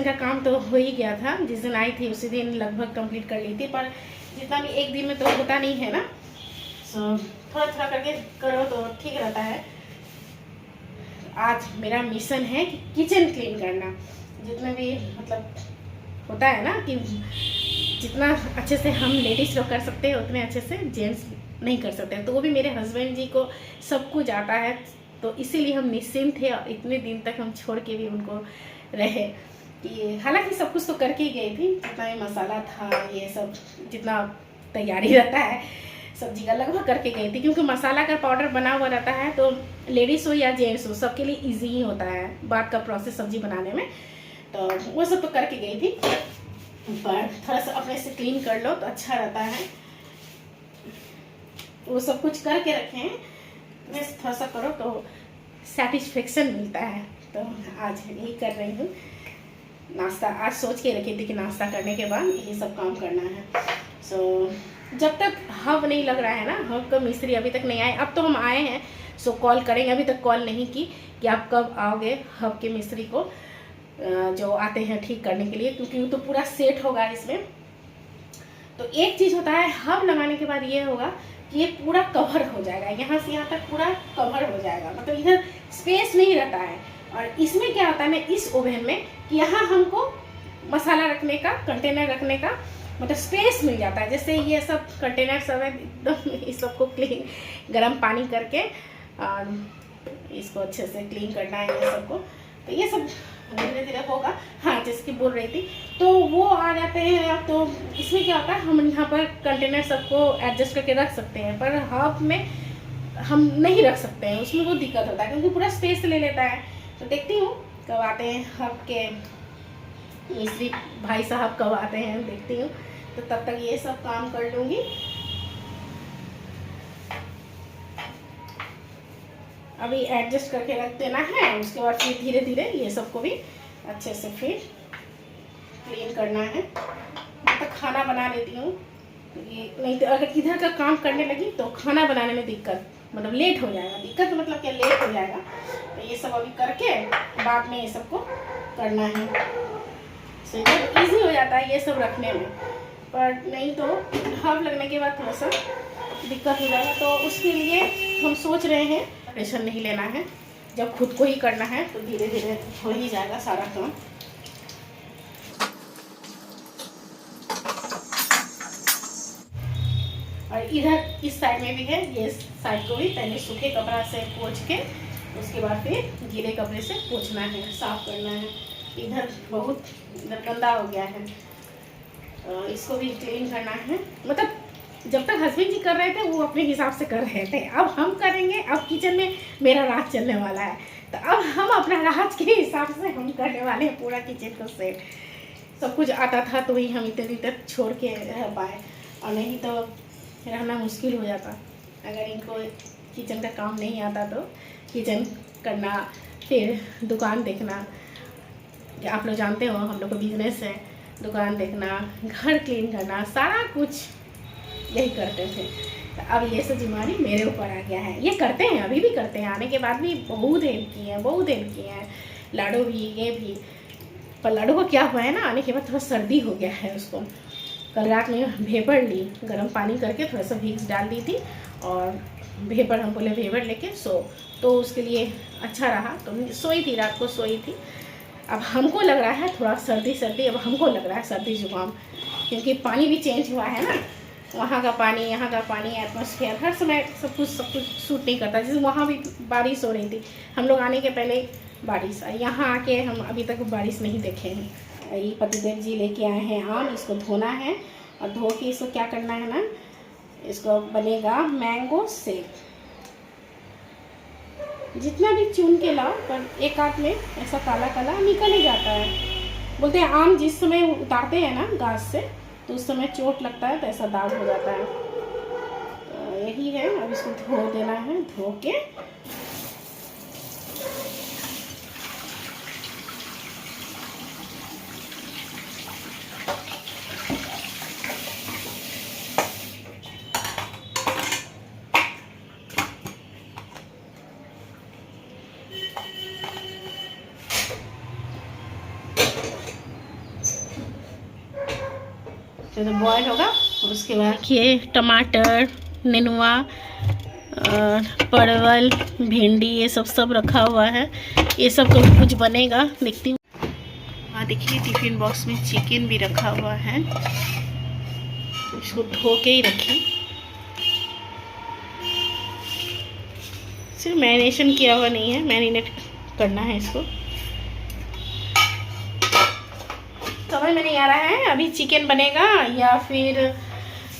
Kitchen का काम तो हो ही गया था, जिस दिन आई थी उसी दिन लगभग कंप्लीट कर ली थी, पर जितना भी एक दिन में तो होता नहीं है ना, सो थोड़ा थोड़ा करके करो तो ठीक रहता है। आज मेरा मिशन है कि किचन क्लीन करना, जितना भी मतलब होता है ना कि जितना अच्छे से हम लेडीज़ लोग कर सकते हैं उतने अच्छे से जेंट्स नहीं कर सकते हैं, तो वो भी मेरे हस्बैंड जी को सब कुछ आता है, तो इसीलिए हम निश्चिंत थे और इतने दिन तक हम छोड़ के भी उनको रहे कि हालांकि सब कुछ तो करके ही गई थी, जितना भी मसाला था ये सब जितना तैयारी रहता है सब्जी का लगभग करके गई थी, क्योंकि मसाला का पाउडर बना हुआ रहता है तो लेडीज़ हो या जेंट्स हो सबके लिए इजी ही होता है बाद का प्रोसेस सब्जी बनाने में, तो वो सब तो करके गई थी, पर थोड़ा सा अपने से क्लीन कर लो तो अच्छा रहता है। वो सब कुछ करके रखे हैं, बस थोड़ा सा करो तो सेटिस्फेक्शन मिलता है, तो आज यही कर रही हूँ। नाश्ता आज सोच के रखी थी कि नाश्ता करने के बाद ये सब काम करना है। सो जब तक हब नहीं लग रहा है ना, हब का मिस्त्री अभी तक नहीं आए, अब तो हम आए हैं सो कॉल करेंगे, अभी तक कॉल नहीं की कि आप कब आओगे हब के मिस्त्री को जो आते हैं ठीक करने के लिए, क्योंकि वो तो पूरा सेट होगा इसमें। तो एक चीज़ होता है हब लगाने के बाद ये होगा कि ये पूरा कवर हो जाएगा, यहाँ से यहाँ तक पूरा कवर हो जाएगा, मतलब इधर स्पेस नहीं रहता है। और इसमें क्या होता है ना इस ओवन में कि यहाँ हमको मसाला रखने का, कंटेनर रखने का मतलब स्पेस मिल जाता है। जैसे ये सब कंटेनर सब है एकदम इस सबको क्लीन गर्म पानी करके और इसको अच्छे से क्लीन करना है ये सबको, तो ये सब धीरे धीरे होगा। हाँ जैसे कि बोल रही थी तो वो आ जाते हैं, तो इसमें क्या होता है हम यहाँ पर कंटेनर सबको एडजस्ट करके रख सकते हैं, पर हब में हम नहीं रख सकते हैं, उसमें बहुत दिक्कत होता है क्योंकि पूरा स्पेस ले लेता है। तो देखती हूँ कब आते हैं हब के मिस्त्री भाई साहब, कब आते हैं देखती हूँ, तो तब तक ये सब काम कर लूँगी। अभी एडजस्ट करके रख देना है, उसके बाद फिर धीरे धीरे ये सबको भी अच्छे से फिर क्लीन करना है। तो खाना बना लेती हूँ, नहीं तो अगर इधर का काम करने लगी तो खाना बनाने में दिक्कत मतलब लेट हो जाएगा, दिक्कत मतलब क्या लेट हो जाएगा। तो ये सब अभी करके बाद में ये सबको करना है, तो ईजी हो जाता है ये सब रखने में, पर नहीं तो हब लगने के बाद थोड़ा सा दिक्कत हो जाएगा। तो उसके लिए हम सोच रहे हैं टेंशन नहीं लेना है, जब खुद को ही करना है तो धीरे धीरे हो ही जाएगा सारा काम। और इधर इस साइड में भी है, ये साइड को भी पहले सूखे कपड़ा से पोंछ के उसके बाद फिर गीले कपड़े से पोंछना है, साफ करना है। इधर बहुत इधर गंदा हो गया है, इसको भी क्लीन करना है। मतलब जब तक हस्बैंड जी कर रहे थे वो अपने हिसाब से कर रहे थे, अब हम करेंगे, अब किचन में मेरा राज चलने वाला है, तो अब हम अपना राज के हिसाब से हम करने वाले हैं पूरा किचन को सेट। सब कुछ आता था तो वही हम इतने दिन तक छोड़ के रह पाए, और नहीं तो रहना मुश्किल हो जाता अगर इनको किचन का काम नहीं आता। तो किचन करना, फिर दुकान देखना, आप लोग जानते हो हम लोग को बिजनेस है, दुकान देखना, घर क्लीन करना, सारा कुछ यही करते थे। तो अब ये सब जिम्मेदारी मेरे ऊपर आ गया है, ये करते हैं अभी भी करते हैं, आने के बाद भी बहुत हेल्प किए हैं, बहुत हेल्प किए हैं, लाडो भी ये भी। पर लाडो को क्या हुआ है ना, आने के बाद थोड़ा सर्दी हो गया है उसको। कल रात में भेपर ली, गर्म पानी करके थोड़ा सा विक्स डाल दी थी, और भेपर हम बोले भेपर लेके सो, तो उसके लिए अच्छा रहा, तो सोई थी रात को, सोई थी। अब हमको लग रहा है थोड़ा सर्दी सर्दी, अब हमको लग रहा है सर्दी जुकाम, क्योंकि पानी भी चेंज हुआ है ना, वहाँ का पानी यहाँ का पानी, एटमॉस्फेयर हर समय सब कुछ सूट नहीं करता। जैसे वहाँ भी बारिश हो रही थी, हम लोग आने के पहले बारिश, यहाँ आके हम अभी तक बारिश नहीं देखे हैं। ये पतिदेव जी लेके आए हैं आम, इसको धोना है, और धो के इसको क्या करना है ना, इसको बनेगा मैंगो शेक। जितना भी चुन के लाओ पर एक आध में ऐसा काला काला निकल ही जाता है। बोलते हैं आम जिस समय उतारते हैं ना गाछ से तो उस समय चोट लगता है तो ऐसा दाग हो जाता है। तो यही है, अब इसको धो देना है, धो के तो बॉयल होगा। उसके बाद देखिए टमाटर, नेनुआ, परवल, भिंडी, ये सब रखा हुआ है। ये सब कुछ बनेगा, देखती हूँ। हाँ देखिए टिफ़िन बॉक्स में चिकन भी रखा हुआ है, इसको धो के ही रखी। सिर्फ मैरिनेशन किया हुआ नहीं है, मैरिनेट करना है इसको। समझ में नहीं आ रहा है अभी चिकन बनेगा या फिर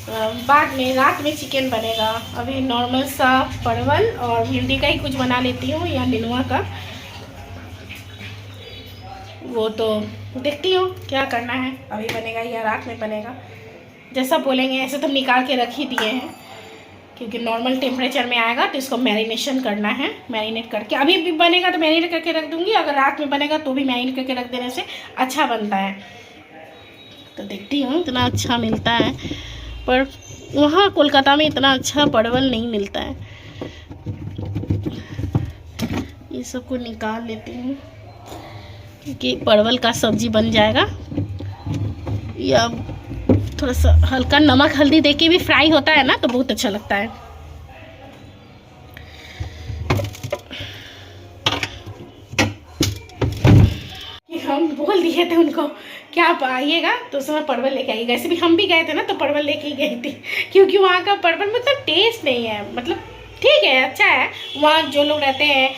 बाद में रात में चिकन बनेगा। अभी नॉर्मल सा परवल और भिंडी का ही कुछ बना लेती हूँ या नेनुआ का, वो तो देखती हूँ क्या करना है, अभी बनेगा या रात में बनेगा, जैसा बोलेंगे। ऐसे तो निकाल के रख ही दिए हैं क्योंकि नॉर्मल टेम्परेचर में आएगा तो इसको मैरिनेशन करना है। मैरिनेट करके अभी भी बनेगा तो मैरिनेट करके रख दूँगी, अगर रात में बनेगा तो भी मैरिनेट करके रख देने से अच्छा बनता है। तो देखती हूँ, इतना अच्छा मिलता है, पर वहाँ कोलकाता में इतना अच्छा परवल नहीं मिलता है। ये सब को निकाल लेती हूँ क्योंकि परवल का सब्जी बन जाएगा। या थोड़ा सा हल्का नमक हल्दी देके भी फ्राई होता है ना, तो बहुत अच्छा लगता है। हम बोल दिए थे उनको कि आप आइएगा तो उस समय परवल लेके आइएगा। ऐसे भी हम भी गए थे ना तो परवल लेके ही गई थी, क्योंकि वहाँ का परवल मतलब टेस्ट नहीं है, मतलब ठीक है अच्छा है। वहाँ जो लोग रहते हैं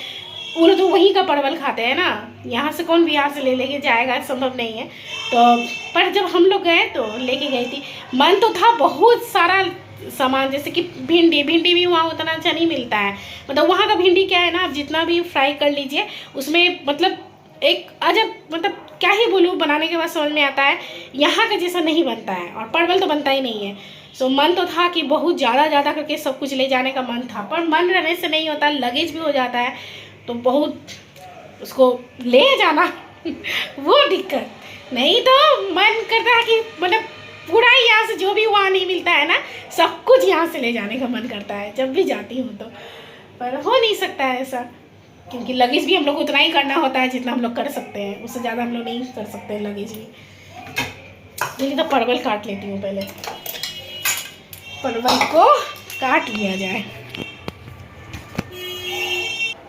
वो लोग तो वहीं का परवल खाते हैं ना, यहाँ से कौन बिहार से ले लेके जाएगा, संभव नहीं है। तो पर जब हम लोग गए तो लेके गई थी। मन तो था बहुत सारा सामान, जैसे कि भिंडी भी वहाँ उतना अच्छा नहीं मिलता है। मतलब वहाँ का भिंडी क्या है ना, आप जितना भी फ्राई कर लीजिए उसमें मतलब एक अजब, मतलब क्या ही बोलूँ, बनाने के बाद समझ में आता है यहाँ का जैसा नहीं बनता है। और परवल तो बनता ही नहीं है। सो मन तो था कि बहुत ज़्यादा करके सब कुछ ले जाने का मन था, पर मन रहने से नहीं होता, लगेज भी हो जाता है तो बहुत उसको ले जाना वो दिक्कत। नहीं तो मन करता है कि मतलब पूरा ही यहाँ से जो भी वहाँ नहीं मिलता है ना, सब कुछ यहाँ से ले जाने का मन करता है जब भी जाती हूँ तो। पर हो नहीं सकता है ऐसा, क्योंकि लगेज भी हम लोग उतना ही करना होता है जितना हम लोग कर सकते हैं, उससे ज़्यादा हम लोग नहीं कर सकते लगेज भी। लेकिन तो परवल काट लेती हूँ, पहले परवल को काट लिया जाए।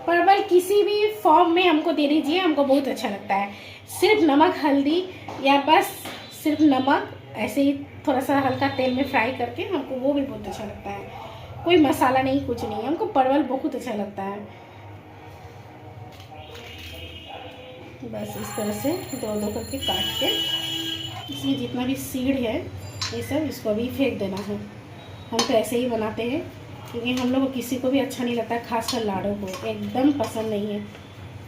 परवल किसी भी फॉर्म में हमको दे दीजिए, हमको बहुत अच्छा लगता है। सिर्फ नमक हल्दी या बस सिर्फ नमक, ऐसे ही थोड़ा सा हल्का तेल में फ्राई करके, हमको वो भी बहुत अच्छा लगता है। कोई मसाला नहीं, कुछ नहीं, हमको परवल बहुत अच्छा लगता है। बस इस तरह से दो करके काट के, इसमें जितना भी सीड है ये सब इसको भी फेंक देना है। हम तो ऐसे ही बनाते हैं क्योंकि हम लोग को किसी को भी अच्छा नहीं लगता, खासकर लाड़ों को एकदम पसंद नहीं है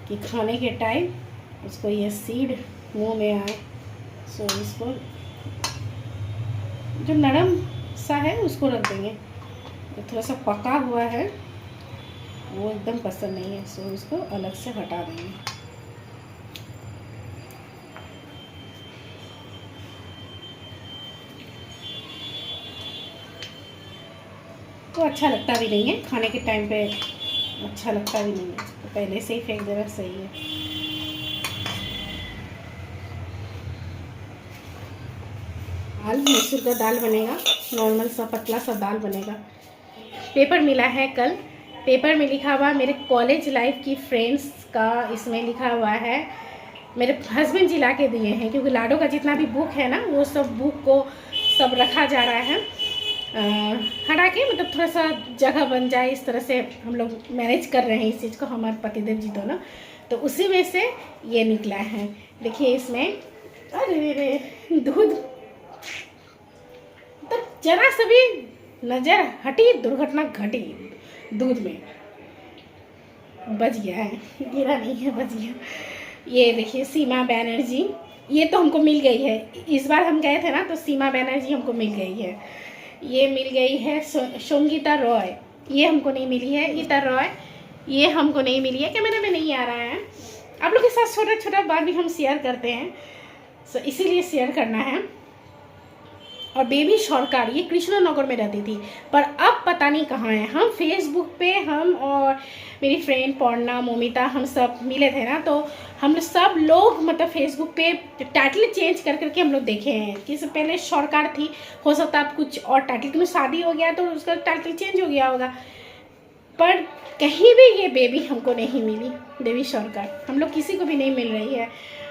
कि खाने के टाइम उसको ये सीड मुंह में आए। सो इसको जो नरम सा है उसको रख देंगे, जो थोड़ा सा पका हुआ है वो एकदम पसंद नहीं है। सो इसको अलग से हटा देंगे। तो अच्छा लगता भी नहीं है खाने के टाइम पे, अच्छा लगता भी नहीं है, तो पहले से ही फेंक देना सही है। दाल, मसूर का दाल बनेगा, नॉर्मल सा पतला सा दाल बनेगा। पेपर मिला है कल, पेपर में लिखा हुआ मेरे कॉलेज लाइफ की फ्रेंड्स का, इसमें लिखा हुआ है मेरे हस्बैंड जी ला के दिए हैं, क्योंकि लाडो का जितना भी बुक है ना वो सब बुक को सब रखा जा रहा है हटा के, मतलब थोड़ा सा जगह बन जाए, इस तरह से हम लोग मैनेज कर रहे हैं इस चीज़ को, हमारे पतिदेव जी दोनों। तो उसी में से ये निकला है। देखिए इसमें अरे दूध, तो जरा सा भी नज़र हटी दुर्घटना घटी दूध में, बच गया है, गिरा नहीं है, बच गया। ये देखिए सीमा बनर्जी, ये तो हमको मिल गई है, इस बार हम गए थे ना तो सीमा बनर्जी हमको मिल गई है। ये मिल गई है संगीता रॉय, ये हमको नहीं मिली है। गीता रॉय ये हमको नहीं मिली है, कैमरे में नहीं आ रहा है। आप लोग के साथ छोटा छोटा बात भी हम शेयर करते हैं, सो इसीलिए शेयर करना है। और बेबी सरकार ये कृष्णनगर में रहती थी, पर अब पता नहीं कहाँ है। हम फेसबुक पे, हम और मेरी फ्रेंड पौर्णा, मोमिता, हम सब मिले थे ना, तो हम सब लोग मतलब फेसबुक पे टाइटल चेंज कर करके हम लोग देखे हैं कि इससे पहले सरकार थी, हो सकता है कुछ और टाइटल, क्योंकि शादी हो गया तो उसका टाइटल चेंज हो गया होगा। पर कहीं भी ये बेबी हमको नहीं मिली, बेबी सरकार हम लोग किसी को भी नहीं मिल रही है।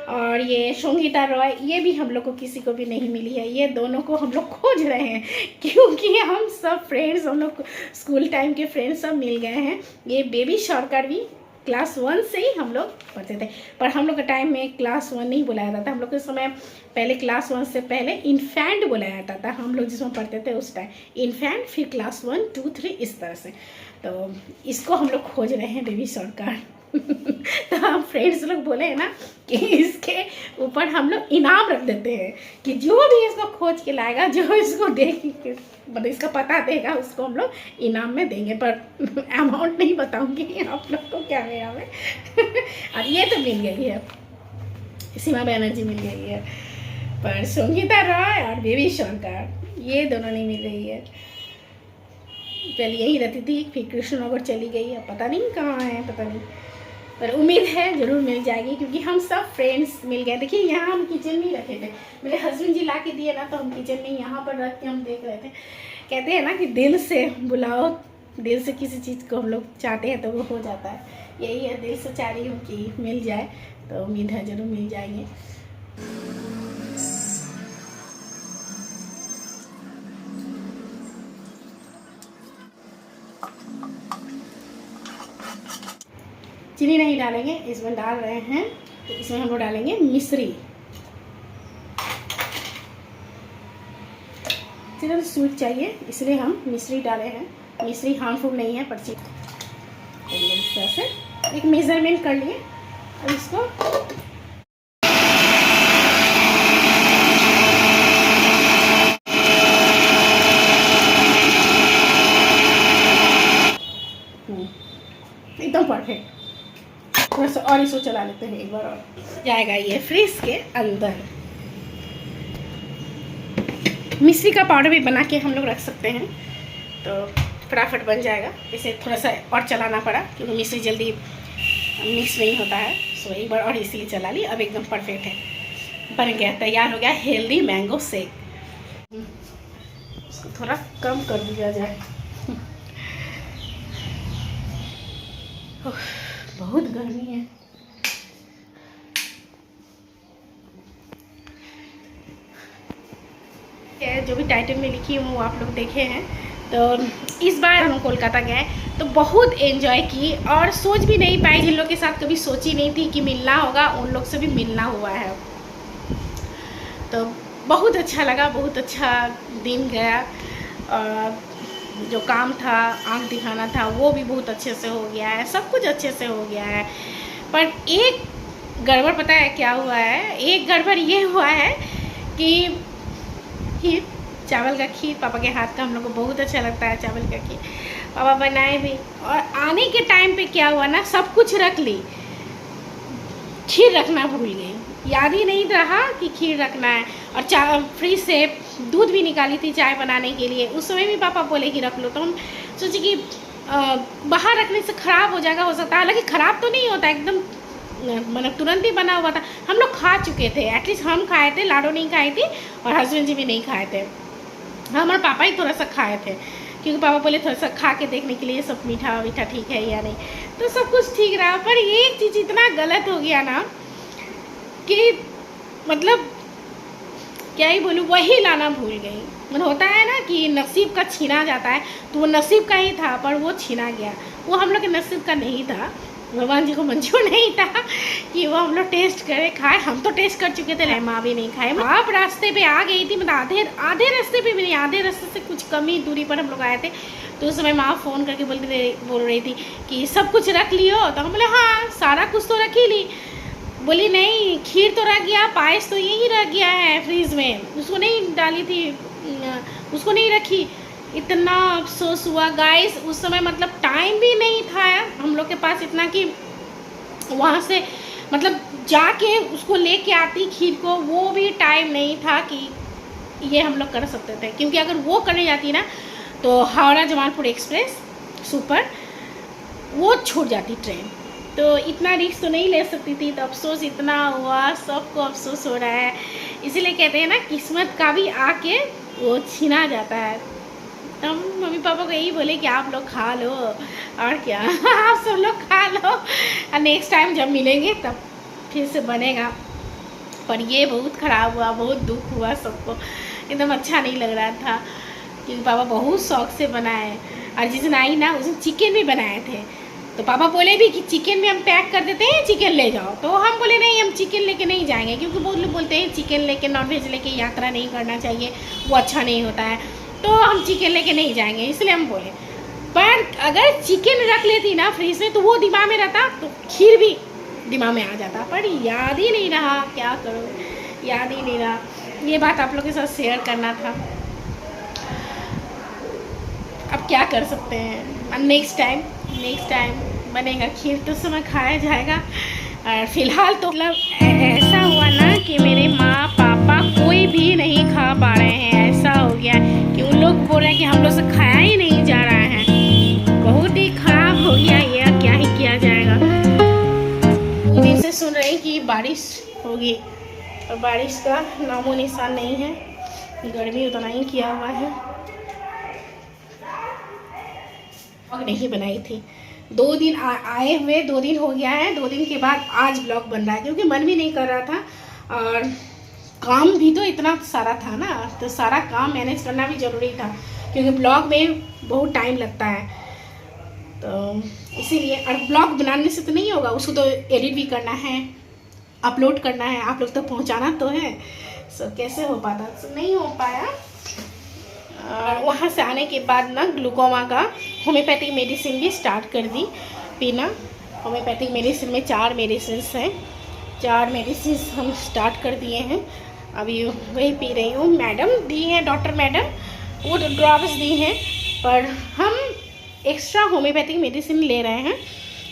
और ये संगीता रॉय, ये भी हम लोग को किसी को भी नहीं मिली है। ये दोनों को हम लोग खोज रहे हैं, क्योंकि हम सब फ्रेंड्स, हम लोग स्कूल टाइम के फ्रेंड्स सब मिल गए हैं। ये बेबी सरकार भी क्लास 1 से ही हम लोग पढ़ते थे, पर हम लोग के टाइम में क्लास 1 नहीं बुलाया जाता था। हम लोग के समय पहले क्लास 1 से पहले इन्फेंट बुलाया जाता था। हम लोग जिसमें पढ़ते थे उस टाइम इन्फेंट, फिर क्लास 1, 2, 3 इस तरह से। तो इसको हम लोग खोज रहे हैं, बेबी सरकार। तो हम फ्रेंड्स लोग बोले हैं ना कि इसके ऊपर हम लोग इनाम रख देते हैं कि जो भी इसको खोज के लाएगा, जो इसको देख मतलब इसका पता देगा, उसको हम लोग इनाम में देंगे। पर अमाउंट नहीं बताऊंगी आप लोग को कैमरा में। और ये तो मिल गई है, सीमा बनर्जी मिल गई है, पर संगीता रॉय और बेबी सरकार ये दोनों नहीं मिल रही है। पहले यही रहती थी, फिर कृष्णनगर चली गई, अब पता नहीं कहाँ है, पता नहीं, पर उम्मीद है ज़रूर मिल जाएगी, क्योंकि हम सब फ्रेंड्स मिल गए। देखिए यहाँ हम किचन में रखे थे, मेरे हस्बैंड जी ला के दिए ना, तो हम किचन में यहाँ पर रख के हम देख रहे थे। कहते हैं ना कि दिल से बुलाओ, दिल से किसी चीज़ को हम लोग चाहते हैं तो वो हो जाता है। यही है, दिल से चाह रही हूँ कि मिल जाए, तो उम्मीद है ज़रूर मिल जाएंगे। चीनी नहीं डालेंगे, इसमें डाल रहे हैं, तो इसमें हम लोग डालेंगे मिश्री। सिर्फ स्वीट चाहिए इसलिए हम मिश्री डाले हैं। मिश्री हार्मफुल नहीं है, पर इस तरह से एक मेजरमेंट कर लिए। और इसको एकदम परफेक्ट। थोड़ा सा और इसको चला लेते हैं एक बार, और जाएगा ये फ्रिज के अंदर। मिश्री का पाउडर भी बना के हम लोग रख सकते हैं, तो फटाफट बन जाएगा। इसे थोड़ा सा और चलाना पड़ा, क्योंकि मिश्री जल्दी मिक्स नहीं होता है, सो एक बार और इसीलिए चला ली। अब एकदम परफेक्ट है, बन गया, तैयार हो गया हेल्दी मैंगो शेक। इसको थोड़ा कम कर दिया जाए, बहुत गर्मी है। जो भी टाइटल में लिखी हूँ वो आप लोग देखे हैं। तो इस बार हम कोलकाता गए तो बहुत एंजॉय की, और सोच भी नहीं पाई, जिन लोग के साथ कभी सोची नहीं थी कि मिलना होगा, उन लोग से भी मिलना हुआ है। तो बहुत अच्छा लगा, बहुत अच्छा दिन गया। और जो काम था, आँख दिखाना था, वो भी बहुत अच्छे से हो गया है, सब कुछ अच्छे से हो गया है। पर एक गड़बड़ पता है क्या हुआ है? एक गड़बड़ ये हुआ है कि खीर, चावल का खीर, पापा के हाथ का हम लोग को बहुत अच्छा लगता है चावल का खीर, पापा बनाए भी। और आने के टाइम पे क्या हुआ ना, सब कुछ रख ली, खीर रखना भूल गई, याद ही नहीं रहा कि खीर रखना है। और फ्रिज से दूध भी निकाली थी चाय बनाने के लिए, उस समय भी पापा बोले कि रख लो, तो हम सोचे कि बाहर रखने से ख़राब हो जाएगा, हो सकता है। हालांकि ख़राब तो नहीं होता, एकदम मतलब तुरंत ही बना हुआ था। हम लोग खा चुके थे, एटलीस्ट हम खाए थे, लाडो नहीं खाई थी और हस्बैंड जी भी नहीं खाए थे, हम और पापा ही थोड़ा सा खाए थे, क्योंकि पापा बोले थोड़ा सा खा के देखने के लिए सब मीठा मीठा ठीक है या नहीं। तो सब कुछ ठीक रहा, पर एक चीज़ इतना गलत हो गया ना कि मतलब क्या ही बोलूँ, वही लाना भूल गई। मतलब होता है ना कि नसीब का छीना जाता है, तो वो नसीब का ही था, पर वो छीना गया। वो हम लोग के नसीब का नहीं था, भगवान जी को मंजूर नहीं था कि वो हम लोग टेस्ट करें, खाए। हम तो टेस्ट कर चुके थे, माँ भी नहीं खाए। आप रास्ते पे आ गई थी, मतलब आधे रास्ते पे भी नहीं, आधे रास्ते से कुछ कम ही दूरी पर हम लोग आए थे। तो उस समय माँ फ़ोन करके बोल रही थी कि सब कुछ रख लियो, तो हम बोले हाँ सारा कुछ तो रख ही ली। बोली नहीं, खीर तो रख गया, पायस तो यही रख गया है फ्रीज में, उसको नहीं डाली थी, उसको नहीं रखी। इतना अफसोस हुआ गाइस उस समय, मतलब टाइम भी नहीं था हम लोग के पास इतना कि वहाँ से मतलब जाके उसको लेके आती खीर को, वो भी टाइम नहीं था कि ये हम लोग कर सकते थे, क्योंकि अगर वो करने जाती ना तो हावड़ा जमालपुर एक्सप्रेस सुपर वो छूट जाती ट्रेन, तो इतना रिस्क तो नहीं ले सकती थी। तो अफसोस इतना हुआ, सबको अफसोस हो रहा है। इसीलिए कहते हैं ना, किस्मत का भी आके वो छीना जाता है। हम मम्मी पापा को यही बोले कि आप लोग खा लो, और क्या आप सब लोग खा लो, और नेक्स्ट टाइम जब मिलेंगे तब फिर से बनेगा। पर ये बहुत ख़राब हुआ, बहुत दुख हुआ सबको, एकदम अच्छा नहीं लग रहा था, क्योंकि पापा बहुत शौक से बनाए। और जिस दिन आई ना उस दिन चिकन भी बनाए थे, तो पापा बोले भी कि चिकन में हम पैक कर देते हैं, चिकन ले जाओ। तो हम बोले नहीं, हम चिकन लेके नहीं जाएंगे, क्योंकि बहुत लोग बोलते हैं चिकन लेके, नॉनवेज लेके यात्रा नहीं करना चाहिए, वो अच्छा नहीं होता है, तो हम चिकन लेके नहीं जाएंगे, इसलिए हम बोले। पर अगर चिकन रख लेती ना फ्रिज में तो वो दिमाग में रहता, तो खीर भी दिमाग में आ जाता, पर याद ही नहीं रहा, क्या करो, याद ही नहीं रहा। ये बात आप लोग के साथ शेयर करना था। अब क्या कर सकते हैं, नेक्स्ट टाइम बनेगा खीर तो समय खाया जाएगा। और फिलहाल तो मतलब ऐसा हुआ ना कि मेरे माँ पापा कोई भी नहीं खा पा रहे हैं, ऐसा हो गया कि उन लोग बोल रहे हैं कि हम लोग से खाया ही नहीं जा रहा है। बहुत ही खराब हो गया ये, क्या ही किया जाएगा। दो दिन से सुन रहे हैं कि बारिश होगी, और बारिश का नामो निशान नहीं है, गर्मी उतना ही किया हुआ है। नहीं बनाई थी, 2 दिन आए हुए 2 दिन हो गया है, 2 दिन के बाद आज ब्लॉग बन रहा है, क्योंकि मन भी नहीं कर रहा था, और काम भी तो इतना सारा था ना, तो सारा काम मैनेज करना भी ज़रूरी था, क्योंकि ब्लॉग में बहुत टाइम लगता है। तो इसीलिए, और ब्लॉग बनाने से तो नहीं होगा, उसको तो एडिट भी करना है, अपलोड करना है, आप लोग तक पहुंचाना तो है। सो कैसे हो पाता, सो नहीं हो पाया। और वहाँ से आने के बाद ना ग्लूकोमा का होम्योपैथिक मेडिसिन भी स्टार्ट कर दी पीना। होम्योपैथिक मेडिसिन में 4 मेडिसिन हैं, 4 मेडिसिन हम स्टार्ट कर दिए हैं, अभी वही पी रही हूँ। मैडम दी हैं, डॉक्टर मैडम, वो ड्रॉप्स दी हैं, पर हम एक्स्ट्रा होम्योपैथिक मेडिसिन ले रहे हैं,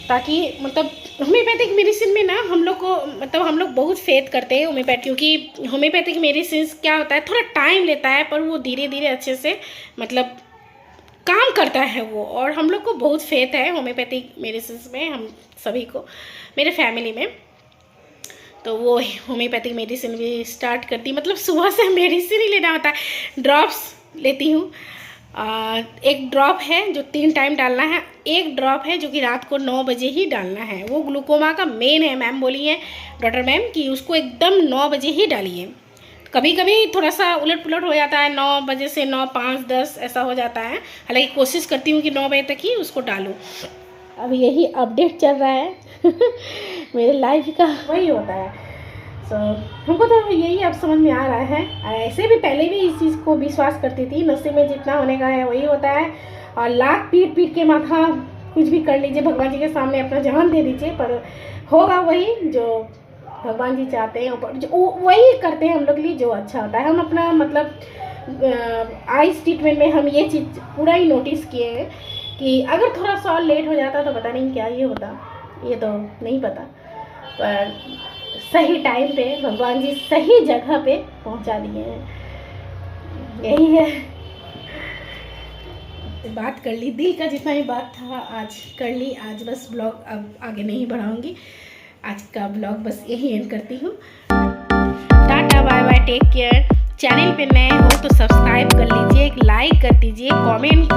ताकि मतलब होम्योपैथिक मेडिसिन में ना हम लोग को, मतलब हम लोग बहुत फेथ करते हैं होम्योपैथ, क्योंकि होम्योपैथिक मेडिसिन क्या होता है, थोड़ा टाइम लेता है, पर वो धीरे धीरे अच्छे से मतलब काम करता है वो। और हम लोग को बहुत फेथ है होम्योपैथिक मेडिसिन में, हम सभी को, मेरे फैमिली में। तो वो होम्योपैथिक मेडिसिन भी स्टार्ट कर दी, मतलब सुबह से मेडिसिन ही लेना होता है। ड्रॉप्स लेती हूँ, एक ड्रॉप है जो 3 टाइम डालना है, एक ड्रॉप है जो कि रात को 9 बजे ही डालना है। वो ग्लूकोमा का मेन है, मैम बोली है, डॉक्टर मैम, कि उसको एकदम 9 बजे ही डालिए। कभी कभी थोड़ा सा उलट पुलट हो जाता है, 9 बजे से 9, 5, 10 ऐसा हो जाता है, हालांकि कोशिश करती हूँ कि 9 बजे तक ही उसको डालूँ। अब यही अपडेट चल रहा है मेरे लाइफ का, वही होता है। सो हमको तो यही अब समझ में आ रहा है। ऐसे भी पहले भी इस चीज़ को विश्वास करती थी, नशे में जितना होने का है वही होता है, और लाख पीट पीट के माथा कुछ भी कर लीजिए, भगवान जी के सामने अपना जान दे दीजिए, पर होगा वही जो भगवान जी चाहते हैं, जो वही करते हैं हम लोग के लिए जो अच्छा होता है। हम अपना मतलब आइस ट्रीटमेंट में हम ये चीज़ पूरा ही नोटिस किए हैं कि अगर थोड़ा सा लेट हो जाता तो पता नहीं क्या ये होता, ये तो नहीं पता, पर सही टाइम पे भगवान जी सही जगह पे पहुंचा दिए हैं, यही है। बात कर ली, दिल का जितना भी बात था आज कर ली। आज बस ब्लॉग अब आगे नहीं बढ़ाऊंगी, आज का ब्लॉग बस यही एंड करती हूँ। Tata bye bye, take care. Channel पे नए हो तो सब्सक्राइब कर लीजिए, एक लाइक कर दीजिए, कमेंट